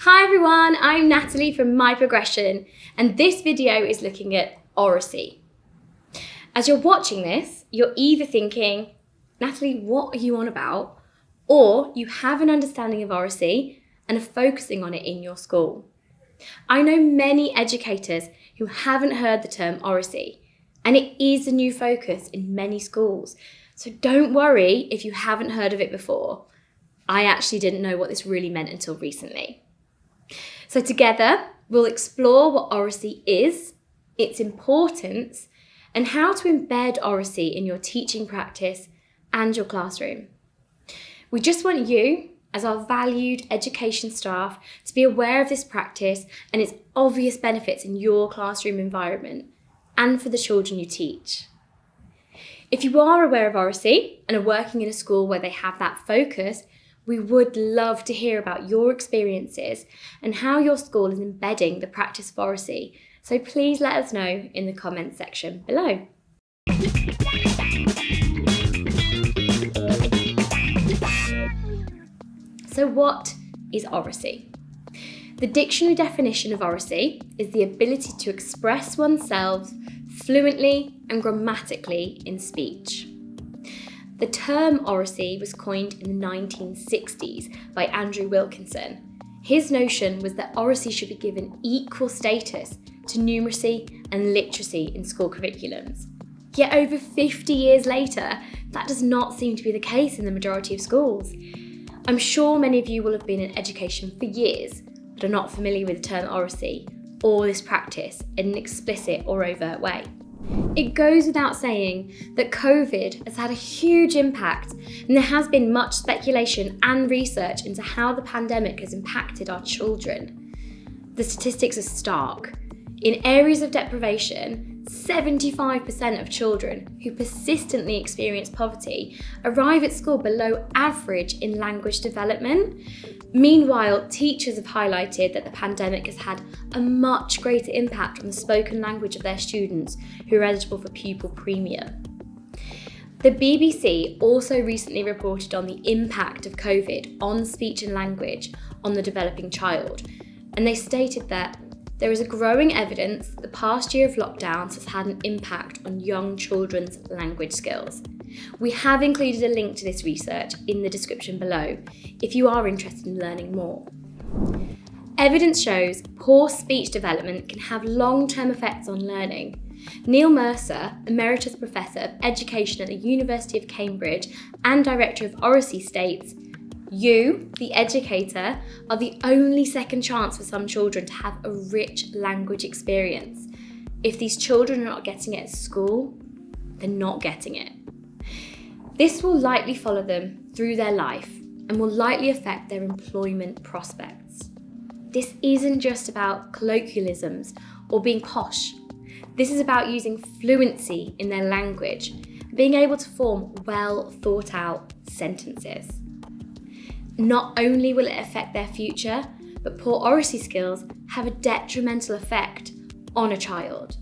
Hi everyone, I'm Natalie from MyProgression, and this video is looking at Oracy. As you're watching this, you're either thinking, Natalie, what are you on about? Or you have an understanding of Oracy and are focusing on it in your school. I know many educators who haven't heard the term Oracy, and it is a new focus in many schools. So don't worry if you haven't heard of it before. I actually didn't know what this really meant until recently. So together, we'll explore what Oracy is, its importance, and how to embed Oracy in your teaching practice and your classroom. We just want you, as our valued education staff, to be aware of this practice and its obvious benefits in your classroom environment and for the children you teach. If you are aware of Oracy and are working in a school where they have that focus, we would love to hear about your experiences and how your school is embedding the practice of Oracy. So please let us know in the comments section below. So what is Oracy? The dictionary definition of Oracy is the ability to express oneself fluently and grammatically in speech. The term Oracy was coined in the 1960s by Andrew Wilkinson. His notion was that Oracy should be given equal status to numeracy and literacy in school curriculums. Yet over 50 years later, that does not seem to be the case in the majority of schools. I'm sure many of you will have been in education for years, but are not familiar with the term Oracy or this practice in an explicit or overt way. It goes without saying that COVID has had a huge impact, and there has been much speculation and research into how the pandemic has impacted our children. The statistics are stark. In areas of deprivation, 75% of children who persistently experience poverty arrive at school below average in language development. Meanwhile, teachers have highlighted that the pandemic has had a much greater impact on the spoken language of their students who are eligible for pupil premium. The BBC also recently reported on the impact of COVID on speech and language on the developing child, and they stated that there is a growing evidence that the past year of lockdowns has had an impact on young children's language skills. We have included a link to this research in the description below if you are interested in learning more. Evidence shows poor speech development can have long-term effects on learning. Neil Mercer, Emeritus Professor of Education at the University of Cambridge and Director of Oracy, states, "You, the educator, are the only second chance for some children to have a rich language experience. If these children are not getting it at school, they're not getting it." This will likely follow them through their life and will likely affect their employment prospects. This isn't just about colloquialisms or being posh. This is about using fluency in their language, being able to form well thought out sentences. Not only will it affect their future, but poor Oracy skills have a detrimental effect on a child.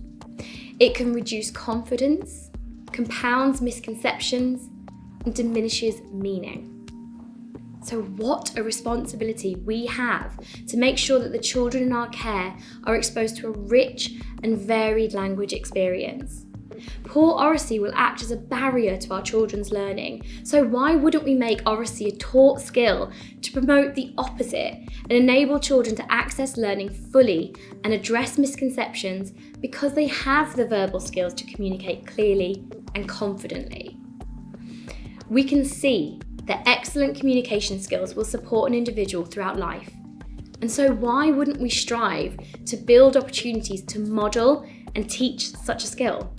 It can reduce confidence, compounds misconceptions, and diminishes meaning. So what a responsibility we have to make sure that the children in our care are exposed to a rich and varied language experience. Poor Oracy will act as a barrier to our children's learning, so why wouldn't we make Oracy a taught skill to promote the opposite and enable children to access learning fully and address misconceptions because they have the verbal skills to communicate clearly and confidently? We can see that excellent communication skills will support an individual throughout life, and so why wouldn't we strive to build opportunities to model and teach such a skill?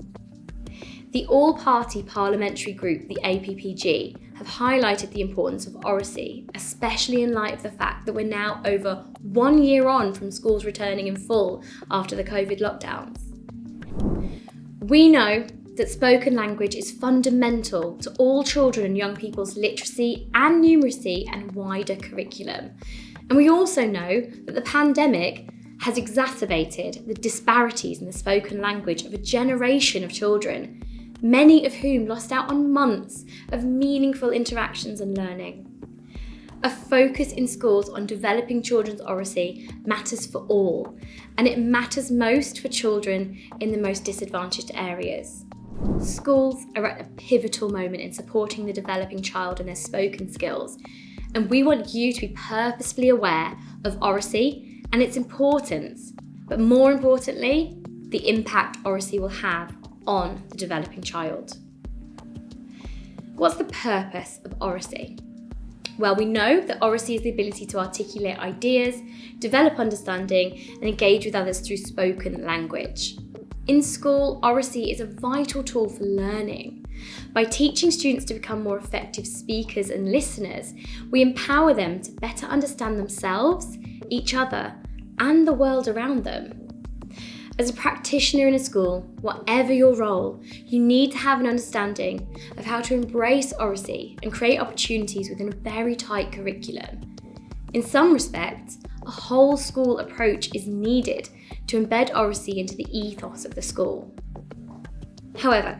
The all-party parliamentary group, the APPG, have highlighted the importance of Oracy, especially in light of the fact that we're now over 1 year on from schools returning in full after the COVID lockdowns. We know that spoken language is fundamental to all children and young people's literacy and numeracy and wider curriculum. And we also know that the pandemic has exacerbated the disparities in the spoken language of a generation of children, many of whom lost out on months of meaningful interactions and learning. A focus in schools on developing children's oracy matters for all, and it matters most for children in the most disadvantaged areas. Schools are at a pivotal moment in supporting the developing child and their spoken skills, and we want you to be purposefully aware of oracy and its importance, but more importantly, the impact oracy will have on the developing child. What's the purpose of oracy? Well, we know that oracy is the ability to articulate ideas, develop understanding, and engage with others through spoken language. In school, oracy is a vital tool for learning. By teaching students to become more effective speakers and listeners, we empower them to better understand themselves, each other, and the world around them. As a practitioner in a school, whatever your role, you need to have an understanding of how to embrace oracy and create opportunities within a very tight curriculum. In some respects, a whole school approach is needed to embed oracy into the ethos of the school. However,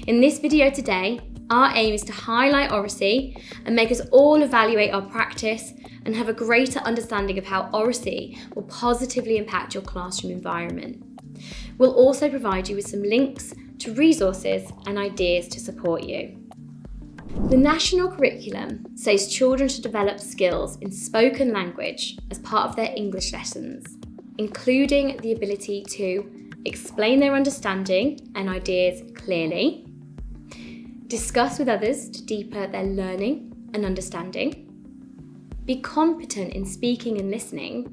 in this video today, our aim is to highlight oracy and make us all evaluate our practice and have a greater understanding of how oracy will positively impact your classroom environment. We'll also provide you with some links to resources and ideas to support you. The national curriculum says children should develop skills in spoken language as part of their English lessons, including the ability to explain their understanding and ideas clearly, discuss with others to deepen their learning and understanding, be competent in speaking and listening,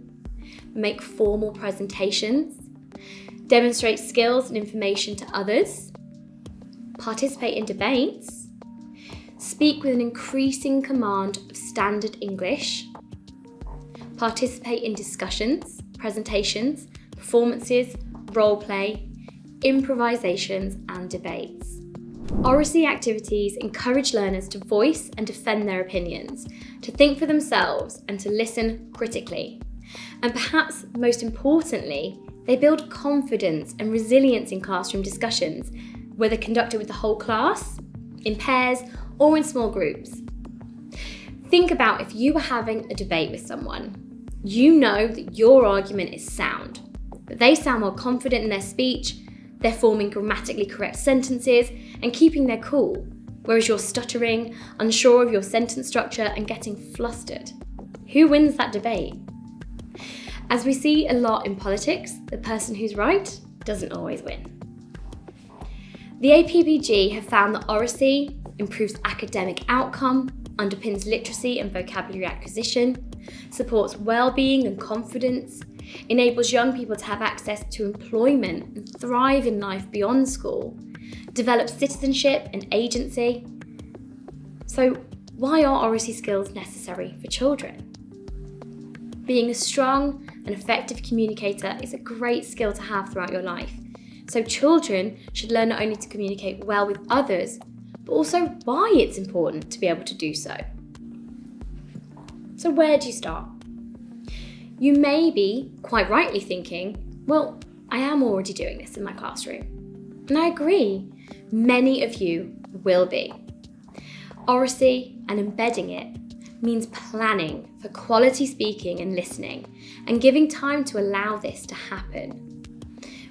make formal presentations, demonstrate skills and information to others, participate in debates, speak with an increasing command of standard English, participate in discussions, presentations, performances, role play, improvisations, and debates. Oracy activities encourage learners to voice and defend their opinions, to think for themselves, and to listen critically. And perhaps most importantly, they build confidence and resilience in classroom discussions, whether conducted with the whole class, in pairs, or in small groups. Think about if you were having a debate with someone. You know that your argument is sound, that they sound more confident in their speech, they're forming grammatically correct sentences and keeping their cool, whereas you're stuttering, unsure of your sentence structure and getting flustered. Who wins that debate? As we see a lot in politics, the person who's right doesn't always win. The APPG have found that oracy improves academic outcome, underpins literacy and vocabulary acquisition, supports well-being and confidence, enables young people to have access to employment and thrive in life beyond school, develops citizenship and agency. So why are oracy skills necessary for children? Being a strong and effective communicator is a great skill to have throughout your life. So children should learn not only to communicate well with others, but also why it's important to be able to do so. So where do you start? You may be quite rightly thinking, well, I am already doing this in my classroom. And I agree, many of you will be. Oracy and embedding it means planning for quality speaking and listening and giving time to allow this to happen.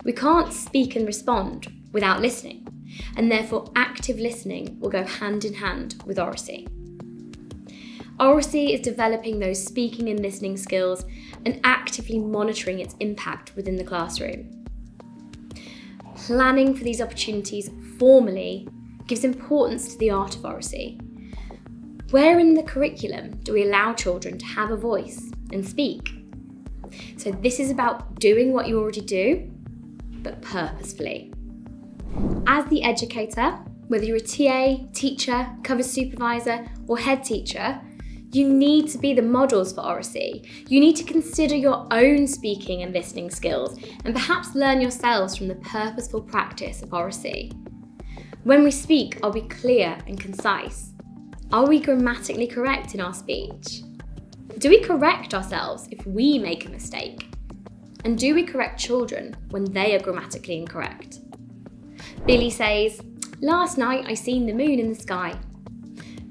We can't speak and respond without listening, and therefore active listening will go hand in hand with oracy. Oracy is developing those speaking and listening skills and actively monitoring its impact within the classroom. Planning for these opportunities formally gives importance to the art of oracy. Where in the curriculum do we allow children to have a voice and speak? So this is about doing what you already do, but purposefully. As the educator, whether you're a TA, teacher, cover supervisor, or head teacher, you need to be the models for oracy. You need to consider your own speaking and listening skills and perhaps learn yourselves from the purposeful practice of oracy. When we speak, are we clear and concise? Are we grammatically correct in our speech? Do we correct ourselves if we make a mistake? And do we correct children when they are grammatically incorrect? Billy says, "Last night I seen the moon in the sky."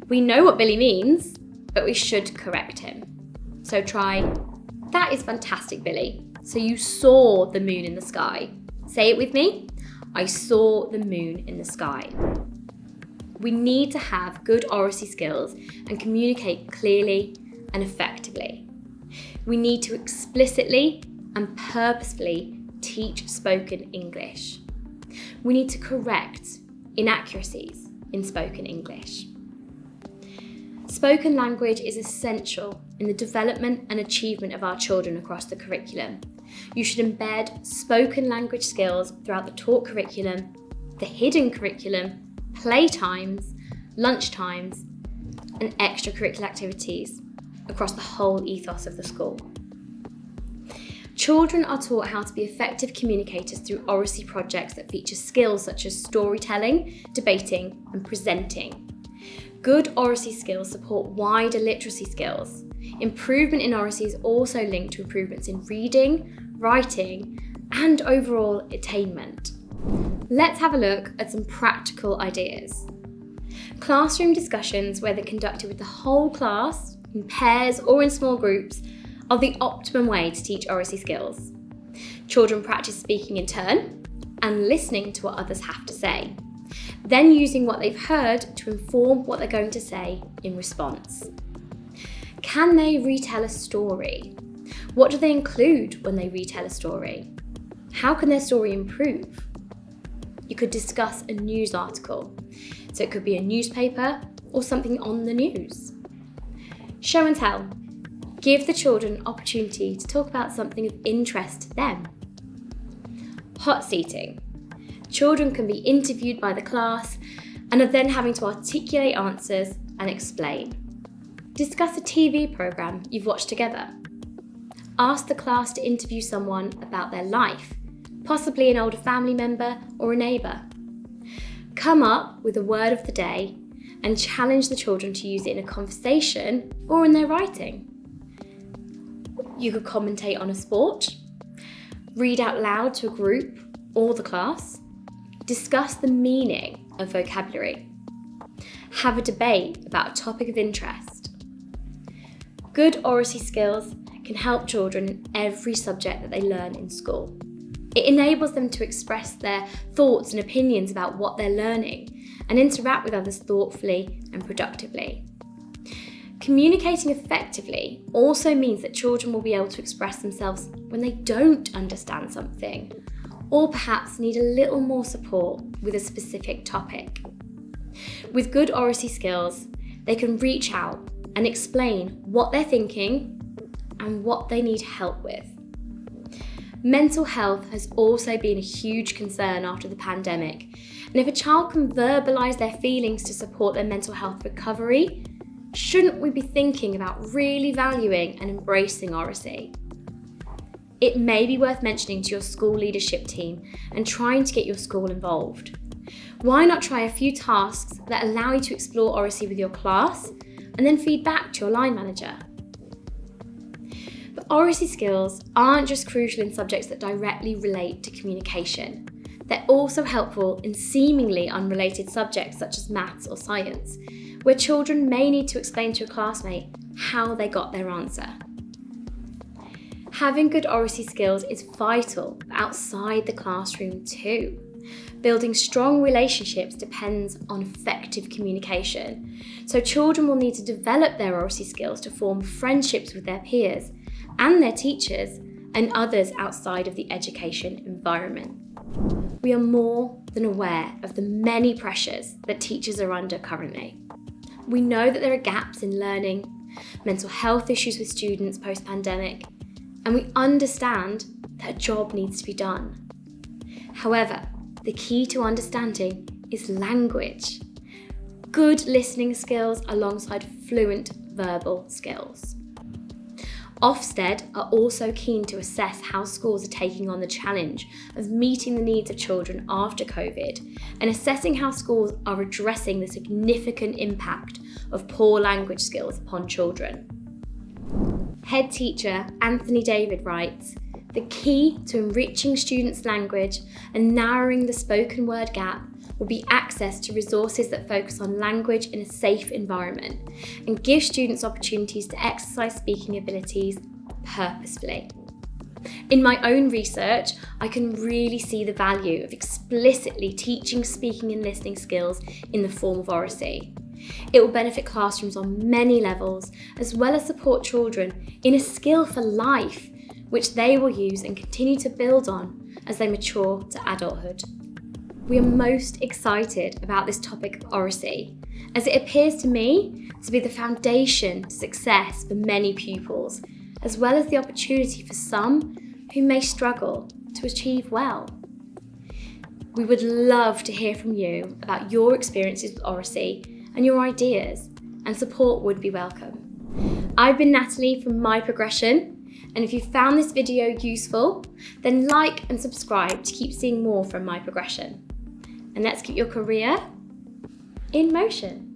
We know what Billy means, but we should correct him. So try, "That is fantastic, Billy. So you saw the moon in the sky." Say it with me. I saw the moon in the sky. We need to have good oracy skills and communicate clearly and effectively. We need to explicitly and purposefully teach spoken English. We need to correct inaccuracies in spoken English. Spoken language is essential in the development and achievement of our children across the curriculum. You should embed spoken language skills throughout the taught curriculum, the hidden curriculum, playtimes, lunchtimes, and extracurricular activities across the whole ethos of the school. Children are taught how to be effective communicators through oracy projects that feature skills such as storytelling, debating, and presenting. Good oracy skills support wider literacy skills. Improvement in oracy is also linked to improvements in reading, writing, and overall attainment. Let's have a look at some practical ideas. Classroom discussions, whether conducted with the whole class, in pairs or in small groups, are the optimum way to teach oracy skills. Children practice speaking in turn and listening to what others have to say, then using what they've heard to inform what they're going to say in response. Can they retell a story? What do they include when they retell a story? How can their story improve? You could discuss a news article, so it could be a newspaper or something on the news. Show and tell. Give the children an opportunity to talk about something of interest to them. Hot seating. Children can be interviewed by the class and are then having to articulate answers and explain. Discuss a TV programme you've watched together. Ask the class to interview someone about their life, possibly an older family member or a neighbour. Come up with a word of the day and challenge the children to use it in a conversation or in their writing. You could commentate on a sport, read out loud to a group or the class, discuss the meaning of vocabulary, have a debate about a topic of interest. Good oracy skills can help children in every subject that they learn in school. It enables them to express their thoughts and opinions about what they're learning and interact with others thoughtfully and productively. Communicating effectively also means that children will be able to express themselves when they don't understand something, or perhaps need a little more support with a specific topic. With good oracy skills, they can reach out and explain what they're thinking and what they need help with. Mental health has also been a huge concern after the pandemic, and if a child can verbalise their feelings to support their mental health recovery, shouldn't we be thinking about really valuing and embracing oracy? It may be worth mentioning to your school leadership team and trying to get your school involved. Why not try a few tasks that allow you to explore oracy with your class and then feed back to your line manager? But oracy skills aren't just crucial in subjects that directly relate to communication. They're also helpful in seemingly unrelated subjects such as maths or science, where children may need to explain to a classmate how they got their answer. Having good oracy skills is vital outside the classroom too. Building strong relationships depends on effective communication, so children will need to develop their oracy skills to form friendships with their peers and their teachers and others outside of the education environment. We are more than aware of the many pressures that teachers are under currently. We know that there are gaps in learning, mental health issues with students post-pandemic, and we understand that a job needs to be done. However, the key to understanding is language. Good listening skills alongside fluent verbal skills. Ofsted are also keen to assess how schools are taking on the challenge of meeting the needs of children after COVID and assessing how schools are addressing the significant impact of poor language skills upon children. Head teacher Anthony David writes, "The key to enriching students' language and narrowing the spoken word gap will be access to resources that focus on language in a safe environment and give students opportunities to exercise speaking abilities purposefully. In my own research, I can really see the value of explicitly teaching speaking and listening skills in the form of Oracy. It will benefit classrooms on many levels, as well as support children in a skill for life, which they will use and continue to build on as they mature to adulthood. We are most excited about this topic of Oracy, as it appears to me to be the foundation to success for many pupils, as well as the opportunity for some who may struggle to achieve well. We would love to hear from you about your experiences with Oracy and your ideas, and support would be welcome. I've been Natalie from MyProgression, and if you found this video useful, then like and subscribe to keep seeing more from MyProgression. And let's keep your career in motion.